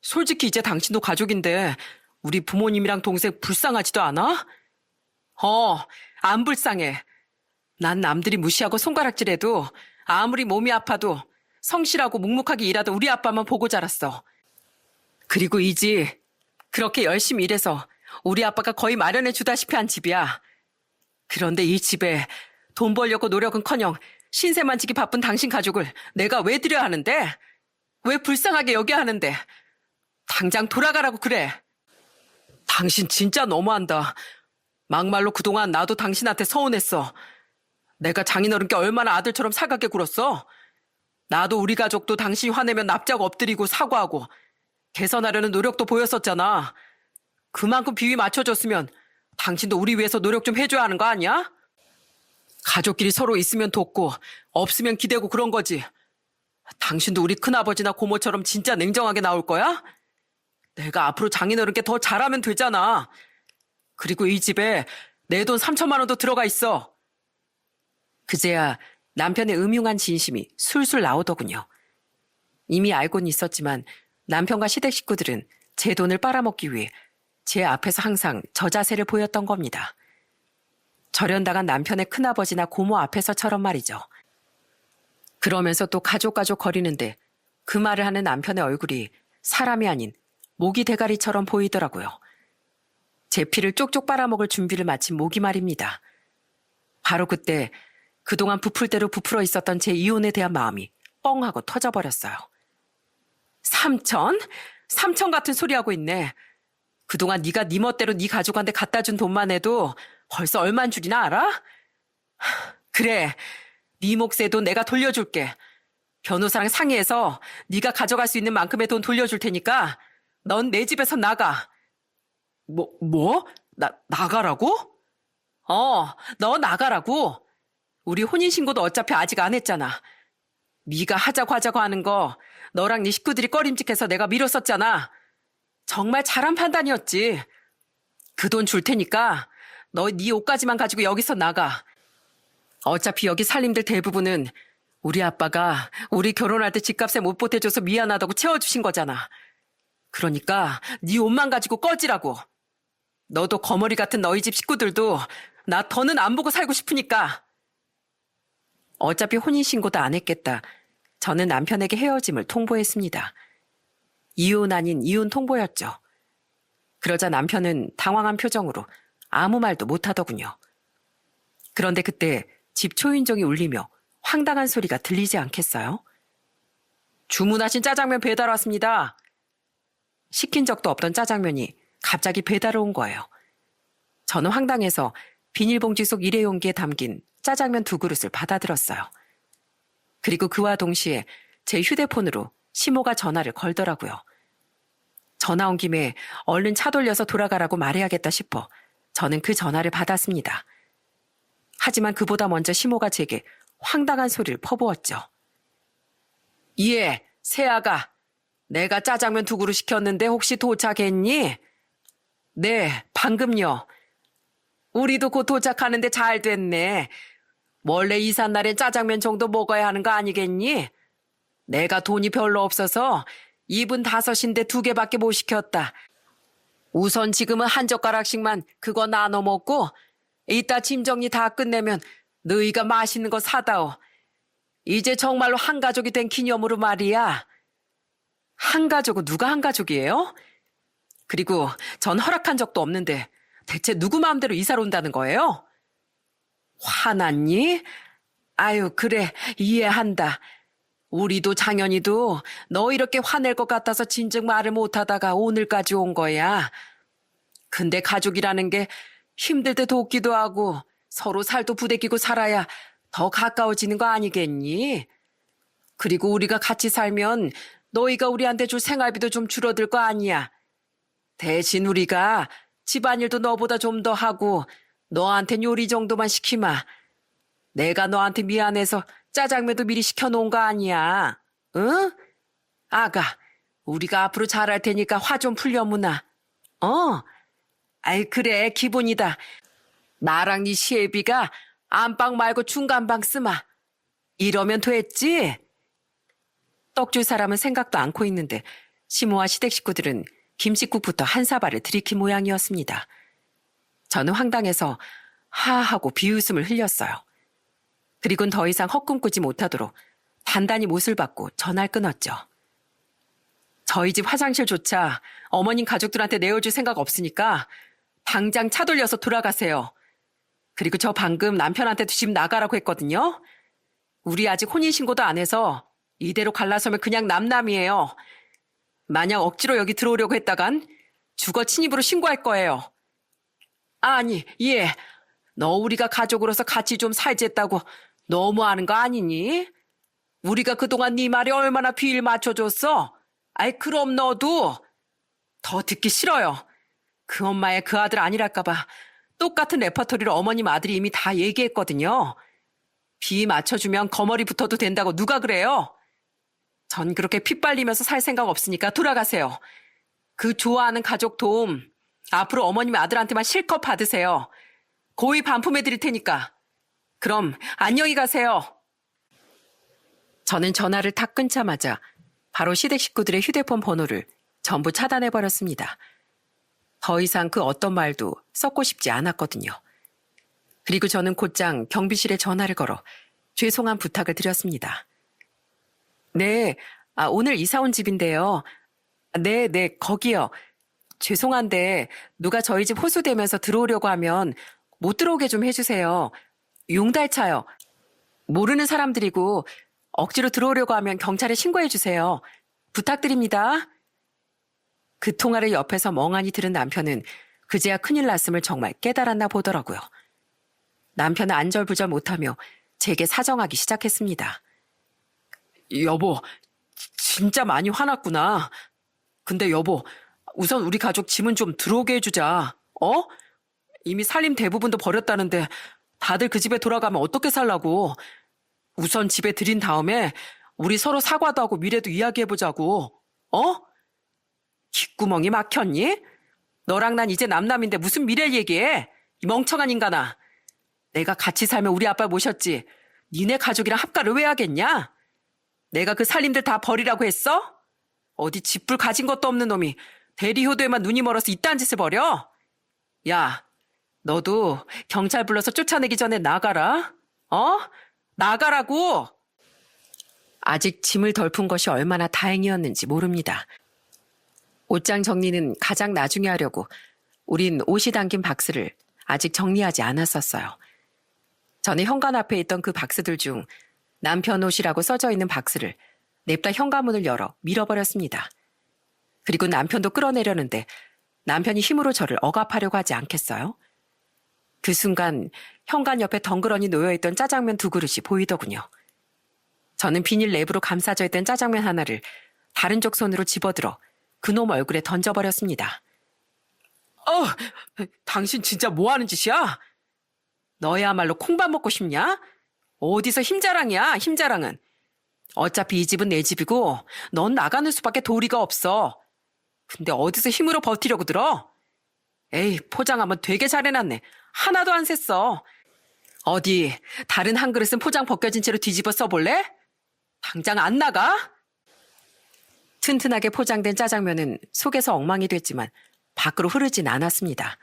솔직히 이제 당신도 가족인데 우리 부모님이랑 동생 불쌍하지도 않아? 안 불쌍해. 난 남들이 무시하고 손가락질해도 아무리 몸이 아파도 성실하고 묵묵하게 일하던 우리 아빠만 보고 자랐어. 그리고 이 집 그렇게 열심히 일해서 우리 아빠가 거의 마련해 주다시피 한 집이야. 그런데 이 집에 돈 벌려고 노력은커녕 신세만 지기 바쁜 당신 가족을 내가 왜 드려야 하는데? 왜 불쌍하게 여겨야 하는데? 당장 돌아가라고 그래. 당신 진짜 너무한다. 막말로 그동안 나도 당신한테 서운했어. 내가 장인어른께 얼마나 아들처럼 살갑게 굴었어. 나도 우리 가족도 당신이 화내면 납작 엎드리고 사과하고 개선하려는 노력도 보였었잖아. 그만큼 비위 맞춰줬으면 당신도 우리 위해서 노력 좀 해줘야 하는 거 아니야? 가족끼리 서로 있으면 돕고 없으면 기대고 그런 거지. 당신도 우리 큰아버지나 고모처럼 진짜 냉정하게 나올 거야? 내가 앞으로 장인어른께 더 잘하면 되잖아. 그리고 이 집에 내 돈 3천만 원도 들어가 있어. 그제야 남편의 음흉한 진심이 술술 나오더군요. 이미 알고는 있었지만 남편과 시댁 식구들은 제 돈을 빨아먹기 위해 제 앞에서 항상 저 자세를 보였던 겁니다. 절연당한 남편의 큰아버지나 고모 앞에서처럼 말이죠. 그러면서 또 가족 거리는데 그 말을 하는 남편의 얼굴이 사람이 아닌 모기 대가리처럼 보이더라고요. 제 피를 쪽쪽 빨아먹을 준비를 마친 모기 말입니다. 바로 그때 그동안 부풀대로 부풀어 있었던 제 이혼에 대한 마음이 뻥 하고 터져버렸어요. 3천? 3천 같은 소리 하고 있네. 그동안 네가 네 멋대로 네 가족한테 갖다 준 돈만 해도 벌써 얼마인 줄이나 알아? 그래, 네 몫의 돈 내가 돌려줄게. 변호사랑 상의해서 네가 가져갈 수 있는 만큼의 돈 돌려줄 테니까 넌 내 집에서 나가. 뭐? 나가라고? 너 나가라고. 우리 혼인신고도 어차피 아직 안 했잖아. 네가 하자고 하는 거 너랑 네 식구들이 꺼림직해서 내가 미뤘었잖아. 정말 잘한 판단이었지. 그 돈 줄 테니까 너 네 옷까지만 가지고 여기서 나가. 어차피 여기 살림들 대부분은 우리 아빠가 우리 결혼할 때 집값에 못 보태줘서 미안하다고 채워주신 거잖아. 그러니까 네 옷만 가지고 꺼지라고. 너도 거머리 같은 너희 집 식구들도 나 더는 안 보고 살고 싶으니까. 어차피 혼인신고도 안 했겠다. 저는 남편에게 헤어짐을 통보했습니다. 이혼 아닌 이혼 통보였죠. 그러자 남편은 당황한 표정으로 아무 말도 못하더군요. 그런데 그때 집 초인종이 울리며 황당한 소리가 들리지 않겠어요? 주문하신 짜장면 배달 왔습니다. 시킨 적도 없던 짜장면이 갑자기 배달 온 거예요. 저는 황당해서 비닐봉지 속 일회용기에 담긴 짜장면 2그릇을 받아들었어요. 그리고 그와 동시에 제 휴대폰으로 시모가 전화를 걸더라고요. 전화 온 김에 얼른 차 돌려서 돌아가라고 말해야겠다 싶어 저는 그 전화를 받았습니다. 하지만 그보다 먼저 시모가 제게 황당한 소리를 퍼부었죠. 예, 새아가. 내가 짜장면 2그릇 시켰는데 혹시 도착했니? 네, 방금요. 우리도 곧 도착하는데 잘 됐네. 원래 이삿 날엔 짜장면 정도 먹어야 하는 거 아니겠니? 내가 돈이 별로 없어서 입은 5인데 2개밖에 못 시켰다. 우선 지금은 한 젓가락씩만 그거 나눠 먹고 이따 짐 정리 다 끝내면 너희가 맛있는 거 사다오. 이제 정말로 한 가족이 된 기념으로 말이야. 한 가족은 누가 한 가족이에요? 그리고 전 허락한 적도 없는데 대체 누구 마음대로 이사를 온다는 거예요? 화났니? 아유, 그래, 이해한다. 우리도 장현이도 너 이렇게 화낼 것 같아서 진즉 말을 못하다가 오늘까지 온 거야. 근데 가족이라는 게 힘들 때 돕기도 하고 서로 살도 부대끼고 살아야 더 가까워지는 거 아니겠니? 그리고 우리가 같이 살면 너희가 우리한테 줄 생활비도 좀 줄어들 거 아니야. 대신 우리가 집안일도 너보다 좀 더 하고 너한텐 요리 정도만 시키마. 내가 너한테 미안해서 짜장면도 미리 시켜놓은 거 아니야. 응? 아가, 우리가 앞으로 잘할 테니까 화 좀 풀려무나. 아이 그래, 기분이다. 나랑 네 시애비가 안방 말고 중간방 쓰마. 이러면 됐지? 떡 줄 사람은 생각도 않고 있는데 시모와 시댁 식구들은 김치국부터 한 사발을 들이킨 모양이었습니다. 저는 황당해서 하하고 비웃음을 흘렸어요. 그리고는 더 이상 헛꿈꾸지 못하도록 단단히 못을 받고 전화를 끊었죠. 저희 집 화장실조차 어머님 가족들한테 내어줄 생각 없으니까 당장 차 돌려서 돌아가세요. 그리고 저 방금 남편한테도 집 나가라고 했거든요. 우리 아직 혼인신고도 안 해서 이대로 갈라서면 그냥 남남이에요. 만약 억지로 여기 들어오려고 했다간 주거 침입으로 신고할 거예요. 아니, 예. 너 우리가 가족으로서 같이 좀 살겠다고 너무하는 거 아니니? 우리가 그동안 네 말에 얼마나 비일 맞춰줬어? 아이, 그럼 너도 더 듣기 싫어요. 그 엄마의 그 아들 아니랄까봐 똑같은 레퍼토리를 어머님 아들이 이미 다 얘기했거든요. 비 맞춰주면 거머리 붙어도 된다고 누가 그래요? 전 그렇게 피 빨리면서 살 생각 없으니까 돌아가세요. 그 좋아하는 가족 도움 앞으로 어머님 아들한테만 실컷 받으세요. 고이 반품해 드릴 테니까. 그럼 안녕히 가세요. 저는 전화를 탁 끊자마자 바로 시댁 식구들의 휴대폰 번호를 전부 차단해버렸습니다. 더 이상 그 어떤 말도 썩고 싶지 않았거든요. 그리고 저는 곧장 경비실에 전화를 걸어 죄송한 부탁을 드렸습니다. 네, 오늘 이사 온 집인데요. 네, 거기요. 죄송한데 누가 저희 집 호수되면서 들어오려고 하면 못 들어오게 좀 해주세요. 용달차요. 모르는 사람들이고 억지로 들어오려고 하면 경찰에 신고해주세요. 부탁드립니다. 그 통화를 옆에서 멍하니 들은 남편은 그제야 큰일 났음을 정말 깨달았나 보더라고요. 남편은 안절부절 못하며 제게 사정하기 시작했습니다. 여보, 진짜 많이 화났구나. 근데 여보, 우선 우리 가족 짐은 좀 들어오게 해주자. 어? 이미 살림 대부분도 버렸다는데 다들 그 집에 돌아가면 어떻게 살라고. 우선 집에 들인 다음에 우리 서로 사과도 하고 미래도 이야기해보자고. 어? 귓구멍이 막혔니? 너랑 난 이제 남남인데 무슨 미래 얘기해? 이 멍청한 인간아. 내가 같이 살면 우리 아빠 모셨지. 니네 가족이랑 합가를 왜 하겠냐? 내가 그 살림들 다 버리라고 했어? 어디 집불 가진 것도 없는 놈이 대리효도에만 눈이 멀어서 이딴 짓을 벌여? 야, 너도 경찰 불러서 쫓아내기 전에 나가라. 어? 나가라고! 아직 짐을 덜 푼 것이 얼마나 다행이었는지 모릅니다. 옷장 정리는 가장 나중에 하려고 우린 옷이 담긴 박스를 아직 정리하지 않았었어요. 전에 현관 앞에 있던 그 박스들 중 남편 옷이라고 써져 있는 박스를 냅다 현관문을 열어 밀어버렸습니다. 그리고 남편도 끌어내려는데 남편이 힘으로 저를 억압하려고 하지 않겠어요? 그 순간 현관 옆에 덩그러니 놓여있던 짜장면 2그릇이 보이더군요. 저는 비닐 랩으로 감싸져 있던 짜장면 하나를 다른 쪽 손으로 집어들어 그놈 얼굴에 던져버렸습니다. 당신 진짜 뭐하는 짓이야? 너야말로 콩밥 먹고 싶냐? 어디서 힘자랑이야, 힘자랑은. 어차피 이 집은 내 집이고 넌 나가는 수밖에 도리가 없어. 근데 어디서 힘으로 버티려고 들어? 에이, 포장하면 되게 잘해놨네. 하나도 안 샜어. 어디 다른 한 그릇은 포장 벗겨진 채로 뒤집어 써볼래? 당장 안 나가? 튼튼하게 포장된 짜장면은 속에서 엉망이 됐지만 밖으로 흐르진 않았습니다.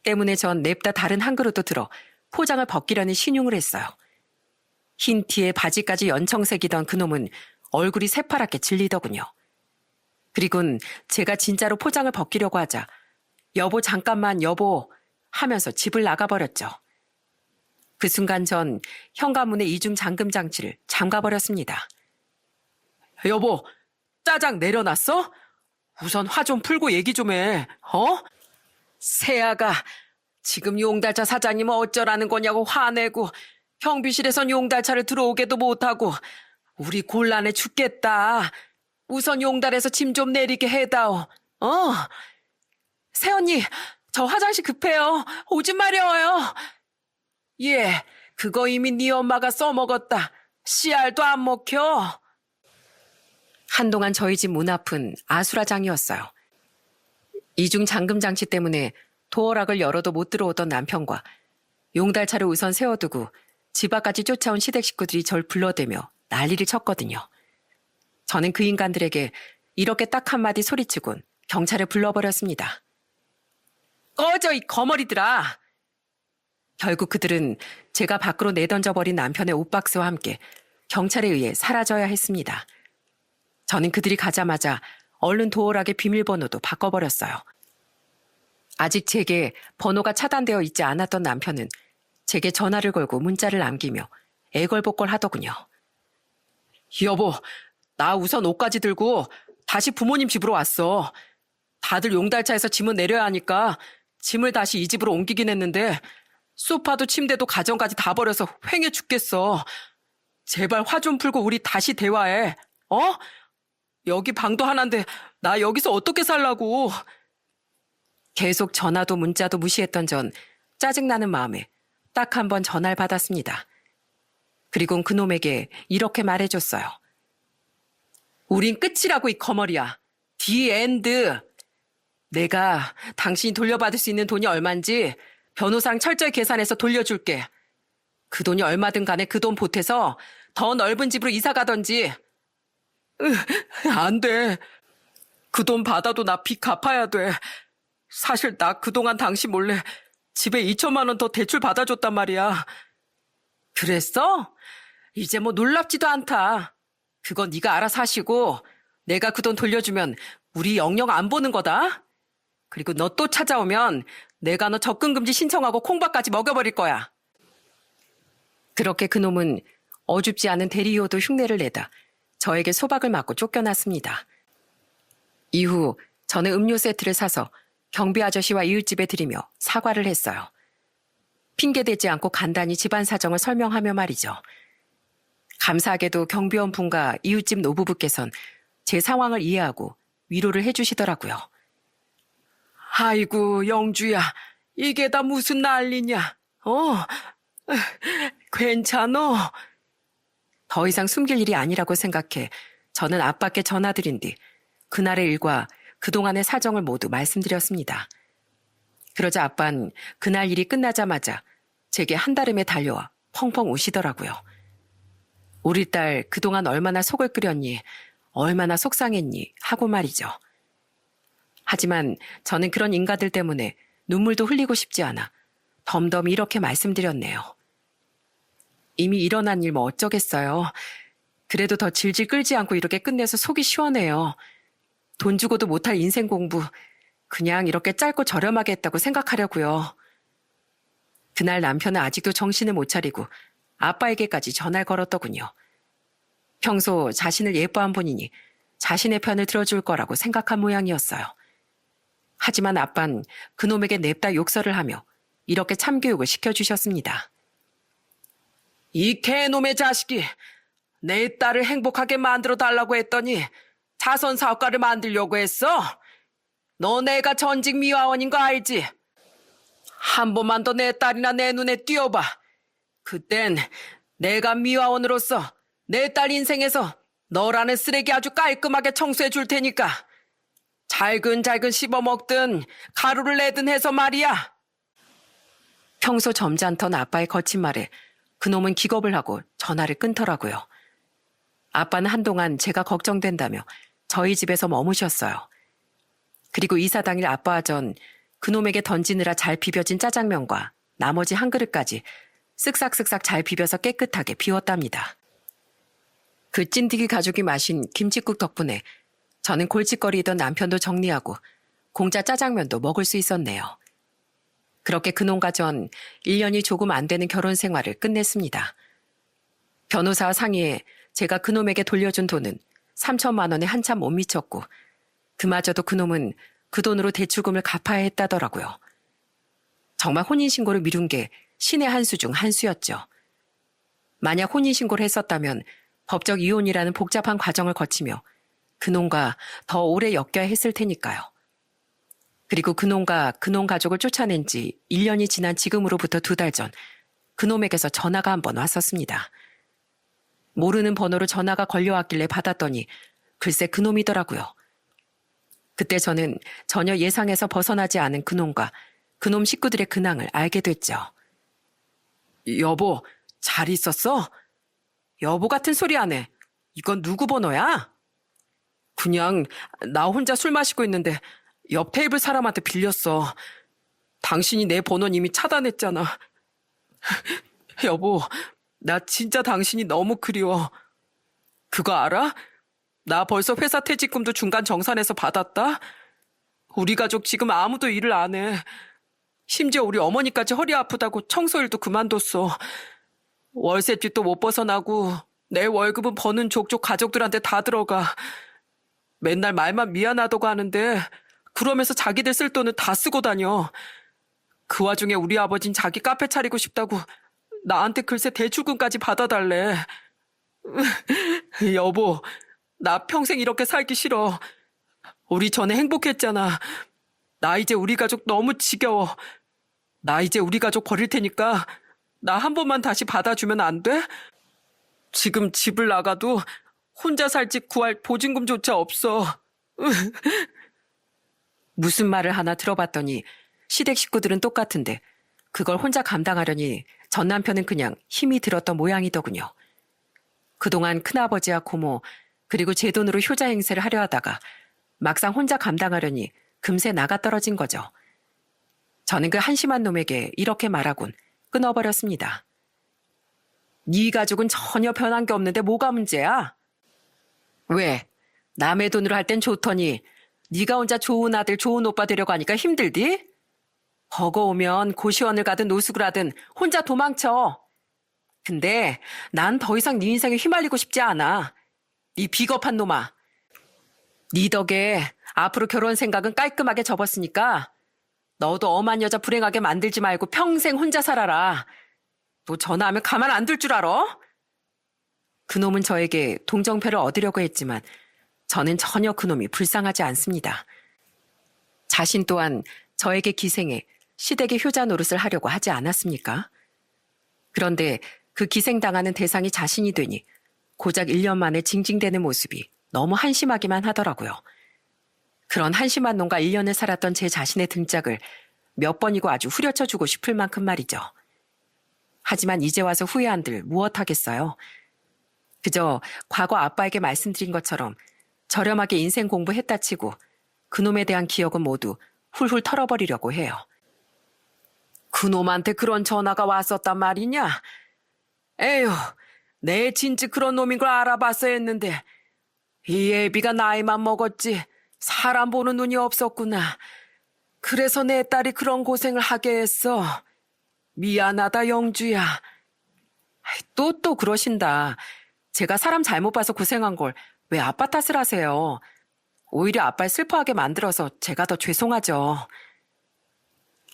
때문에 전 냅다 다른 한 그릇도 들어 포장을 벗기려는 신용을 했어요. 흰 티에 바지까지 연청색이던 그놈은 얼굴이 새파랗게 질리더군요. 그리곤 제가 진짜로 포장을 벗기려고 하자 여보 잠깐만 여보 하면서 집을 나가버렸죠. 그 순간 전 현관문의 이중 잠금 장치를 잠가버렸습니다. 여보, 짜장 내려놨어? 우선 화 좀 풀고 얘기 좀 해. 어? 세아가 지금 용달차 사장님은 어쩌라는 거냐고 화내고 경비실에선 용달차를 들어오게도 못하고 우리 곤란해 죽겠다. 우선 용달에서 짐 좀 내리게 해다오. 새언니, 저 화장실 급해요. 오줌 마려워요. 예, 그거 이미 네 엄마가 써먹었다. 씨알도 안 먹혀. 한동안 저희 집 문 앞은 아수라장이었어요. 이중 잠금 장치 때문에 도어락을 열어도 못 들어오던 남편과 용달차를 우선 세워두고 집 앞까지 쫓아온 시댁 식구들이 절 불러대며 난리를 쳤거든요. 저는 그 인간들에게 이렇게 딱 한마디 소리치곤 경찰을 불러버렸습니다. 꺼져 이 거머리들아! 결국 그들은 제가 밖으로 내던져버린 남편의 옷박스와 함께 경찰에 의해 사라져야 했습니다. 저는 그들이 가자마자 얼른 도어락의 비밀번호도 바꿔버렸어요. 아직 제게 번호가 차단되어 있지 않았던 남편은 제게 전화를 걸고 문자를 남기며 애걸복걸 하더군요. 여보, 나 우선 옷까지 들고 다시 부모님 집으로 왔어. 다들 용달차에서 짐을 내려야 하니까 짐을 다시 이 집으로 옮기긴 했는데 소파도 침대도 가전까지 다 버려서 휑해 죽겠어. 제발 화 좀 풀고 우리 다시 대화해. 어? 여기 방도 하나인데 나 여기서 어떻게 살라고. 계속 전화도 문자도 무시했던 전 짜증나는 마음에 딱 한 번 전화를 받았습니다. 그리곤 그놈에게 이렇게 말해줬어요. 우린 끝이라고 이 커머리야. 디 엔드. 내가 당신이 돌려받을 수 있는 돈이 얼만지 변호사랑 철저히 계산해서 돌려줄게. 그 돈이 얼마든 간에 그 돈 보태서 더 넓은 집으로 이사 가던지. 안 돼. 그 돈 받아도 나 빚 갚아야 돼. 사실 나 그동안 당신 몰래 집에 2천만 원 더 대출 받아줬단 말이야. 그랬어? 이제 뭐 놀랍지도 않다. 그건 네가 알아서 하시고 내가 그 돈 돌려주면 우리 영영 안 보는 거다. 그리고 너 또 찾아오면 내가 너 접근금지 신청하고 콩밥까지 먹여버릴 거야. 그렇게 그놈은 어줍지 않은 대리요도 흉내를 내다 저에게 소박을 맞고 쫓겨났습니다. 이후 저는 음료 세트를 사서 경비 아저씨와 이웃집에 드리며 사과를 했어요. 핑계대지 않고 간단히 집안 사정을 설명하며 말이죠. 감사하게도 경비원 분과 이웃집 노부부께선 제 상황을 이해하고 위로를 해주시더라고요. 아이고 영주야, 이게 다 무슨 난리냐. 괜찮어. 더 이상 숨길 일이 아니라고 생각해 저는 아빠께 전화드린 뒤 그날의 일과 그동안의 사정을 모두 말씀드렸습니다. 그러자 아빠는 그날 일이 끝나자마자 제게 한달음에 달려와 펑펑 우시더라고요. 우리 딸 그동안 얼마나 속을 끓였니, 얼마나 속상했니 하고 말이죠. 하지만 저는 그런 인간들 때문에 눈물도 흘리고 싶지 않아 덤덤 이렇게 말씀드렸네요. 이미 일어난 일 뭐 어쩌겠어요. 그래도 더 질질 끌지 않고 이렇게 끝내서 속이 시원해요. 돈 주고도 못할 인생 공부 그냥 이렇게 짧고 저렴하게 했다고 생각하려고요. 그날 남편은 아직도 정신을 못 차리고 아빠에게까지 전화를 걸었더군요. 평소 자신을 예뻐한 본인이 자신의 편을 들어줄 거라고 생각한 모양이었어요. 하지만 아빠는 그놈에게 냅다 욕설을 하며 이렇게 참교육을 시켜주셨습니다. 이 개놈의 자식이 내 딸을 행복하게 만들어 달라고 했더니 자선 사업가를 만들려고 했어? 너 내가 전직 미화원인 거 알지? 한 번만 더 내 딸이나 내 눈에 띄워봐. 그땐 내가 미화원으로서 내 딸 인생에서 너라는 쓰레기 아주 깔끔하게 청소해 줄 테니까 잘근잘근 씹어먹든 가루를 내든 해서 말이야. 평소 점잖던 아빠의 거친 말에 그놈은 기겁을 하고 전화를 끊더라고요. 아빠는 한동안 제가 걱정된다며 저희 집에서 머무셨어요. 그리고 이사 당일 아빠와 전 그놈에게 던지느라 잘 비벼진 짜장면과 나머지 한 그릇까지 쓱싹쓱싹 잘 비벼서 깨끗하게 비웠답니다. 그 찐득이 가족이 마신 김칫국 덕분에 저는 골칫거리던 남편도 정리하고 공짜 짜장면도 먹을 수 있었네요. 그렇게 그놈과 전 1년이 조금 안 되는 결혼 생활을 끝냈습니다. 변호사와 상의해 제가 그놈에게 돌려준 돈은 3천만 원에 한참 못 미쳤고 그마저도 그놈은 그 돈으로 대출금을 갚아야 했다더라고요. 정말 혼인신고를 미룬 게 신의 한 수 중 한 수였죠. 만약 혼인신고를 했었다면 법적 이혼이라는 복잡한 과정을 거치며 그놈과 더 오래 엮여야 했을 테니까요. 그리고 그놈과 그놈 가족을 쫓아낸 지 1년이 지난 지금으로부터 2달 전 그놈에게서 전화가 한 번 왔었습니다. 모르는 번호로 전화가 걸려왔길래 받았더니 글쎄 그놈이더라고요. 그때 저는 전혀 예상에서 벗어나지 않은 그놈과 그놈 식구들의 근황을 알게 됐죠. 여보, 잘 있었어? 여보 같은 소리 안 해. 이건 누구 번호야? 그냥 나 혼자 술 마시고 있는데 옆 테이블 사람한테 빌렸어. 당신이 내 번호는 이미 차단했잖아. 여보, 나 진짜 당신이 너무 그리워. 그거 알아? 나 벌써 회사 퇴직금도 중간 정산해서 받았다? 우리 가족 지금 아무도 일을 안 해. 심지어 우리 어머니까지 허리 아프다고 청소일도 그만뒀어. 월세집도 못 벗어나고 내 월급은 버는 족족 가족들한테 다 들어가. 맨날 말만 미안하다고 하는데 그러면서 자기들 쓸 돈은 다 쓰고 다녀. 그 와중에 우리 아버진 자기 카페 차리고 싶다고 나한테 글쎄 대출금까지 받아달래. 여보, 나 평생 이렇게 살기 싫어. 우리 전에 행복했잖아. 나 이제 우리 가족 너무 지겨워. 나 이제 우리 가족 버릴 테니까 나 한 번만 다시 받아주면 안 돼? 지금 집을 나가도 혼자 살 집 구할 보증금조차 없어. 무슨 말을 하나 들어봤더니 시댁 식구들은 똑같은데 그걸 혼자 감당하려니 전 남편은 그냥 힘이 들었던 모양이더군요. 그동안 큰아버지와 고모 그리고 제 돈으로 효자 행세를 하려 하다가 막상 혼자 감당하려니 금세 나가 떨어진 거죠. 저는 그 한심한 놈에게 이렇게 말하곤 끊어버렸습니다. 네 가족은 전혀 변한 게 없는데 뭐가 문제야? 왜? 남의 돈으로 할 땐 좋더니 네가 혼자 좋은 아들 좋은 오빠 되려고 하니까 힘들디? 버거우면 고시원을 가든 노숙을 하든 혼자 도망쳐. 근데 난 더 이상 네 인생에 휘말리고 싶지 않아. 네 비겁한 놈아. 네 덕에 앞으로 결혼 생각은 깔끔하게 접었으니까 너도 엄한 여자 불행하게 만들지 말고 평생 혼자 살아라. 너 전화하면 가만 안 둘 줄 알아? 그놈은 저에게 동정표를 얻으려고 했지만 저는 전혀 그놈이 불쌍하지 않습니다. 자신 또한 저에게 기생해 시댁의 효자 노릇을 하려고 하지 않았습니까? 그런데 그 기생당하는 대상이 자신이 되니 고작 1년 만에 징징대는 모습이 너무 한심하기만 하더라고요. 그런 한심한 놈과 1년을 살았던 제 자신의 등짝을 몇 번이고 아주 후려쳐주고 싶을 만큼 말이죠. 하지만 이제 와서 후회한들 무엇하겠어요. 그저 과거 아빠에게 말씀드린 것처럼 저렴하게 인생 공부했다 치고 그놈에 대한 기억은 모두 훌훌 털어버리려고 해요. 그놈한테 그런 전화가 왔었단 말이냐? 에휴, 내 진짜 그런 놈인 걸 알아봤어야 했는데 이 애비가 나이만 먹었지 사람 보는 눈이 없었구나. 그래서 내 딸이 그런 고생을 하게 했어. 미안하다 영주야. 또 그러신다. 제가 사람 잘못 봐서 고생한 걸 왜 아빠 탓을 하세요? 오히려 아빠를 슬퍼하게 만들어서 제가 더 죄송하죠.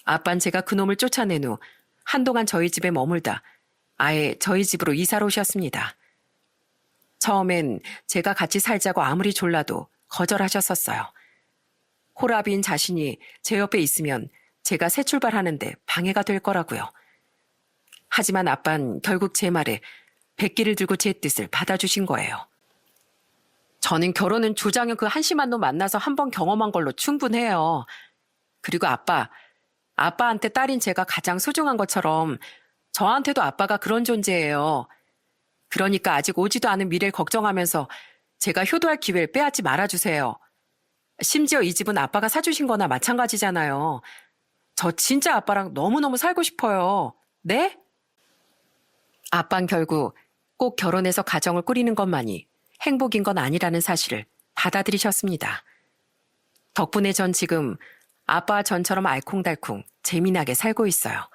아빤 제가 그놈을 쫓아낸 후 한동안 저희 집에 머물다 아예 저희 집으로 이사를 오셨습니다. 처음엔 제가 같이 살자고 아무리 졸라도 거절하셨었어요. 호랍인 자신이 제 옆에 있으면 제가 새 출발하는데 방해가 될 거라고요. 하지만 아빤 결국 제 말에 백기를 들고 제 뜻을 받아주신 거예요. 저는 결혼은 조장현 그 한심한 놈 만나서 한 번 경험한 걸로 충분해요. 그리고 아빠한테 딸인 제가 가장 소중한 것처럼 저한테도 아빠가 그런 존재예요. 그러니까 아직 오지도 않은 미래를 걱정하면서 제가 효도할 기회를 빼앗지 말아주세요. 심지어 이 집은 아빠가 사주신 거나 마찬가지잖아요. 저 진짜 아빠랑 너무너무 살고 싶어요. 네? 아빠는 결국 꼭 결혼해서 가정을 꾸리는 것만이 행복인 건 아니라는 사실을 받아들이셨습니다. 덕분에 전 지금 아빠와 전처럼 알콩달콩 재미나게 살고 있어요.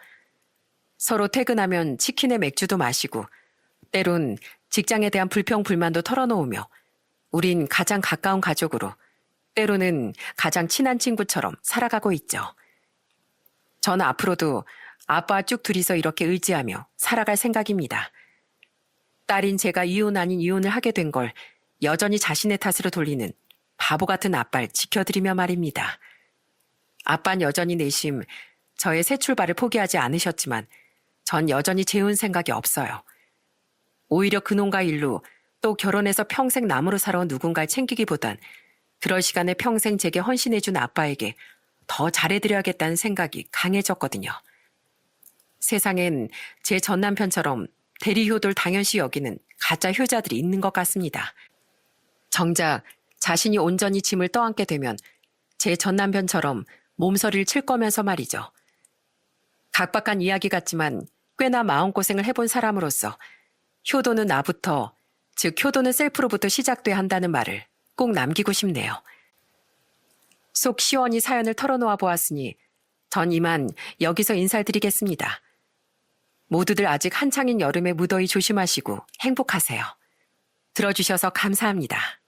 서로 퇴근하면 치킨에 맥주도 마시고 때론 직장에 대한 불평불만도 털어놓으며 우린 가장 가까운 가족으로 때로는 가장 친한 친구처럼 살아가고 있죠. 전 앞으로도 아빠와 쭉 둘이서 이렇게 의지하며 살아갈 생각입니다. 딸인 제가 이혼 아닌 이혼을 하게 된 걸 여전히 자신의 탓으로 돌리는 바보 같은 아빠를 지켜드리며 말입니다. 아빠는 여전히 내심 저의 새 출발을 포기하지 않으셨지만 전 여전히 재혼 생각이 없어요. 오히려 그놈과 일로 또 결혼해서 평생 남으로 살아온 누군가를 챙기기보단 그럴 시간에 평생 제게 헌신해준 아빠에게 더 잘해드려야겠다는 생각이 강해졌거든요. 세상엔 제 전 남편처럼 대리효도를 당연시 여기는 가짜 효자들이 있는 것 같습니다. 정작 자신이 온전히 짐을 떠안게 되면 제 전 남편처럼 몸서리를 칠 거면서 말이죠. 각박한 이야기 같지만 꽤나 마음고생을 해본 사람으로서 효도는 나부터, 즉 효도는 셀프로부터 시작돼야 한다는 말을 꼭 남기고 싶네요. 속 시원히 사연을 털어놓아 보았으니 전 이만 여기서 인사를 드리겠습니다. 모두들 아직 한창인 여름에 무더위 조심하시고 행복하세요. 들어주셔서 감사합니다.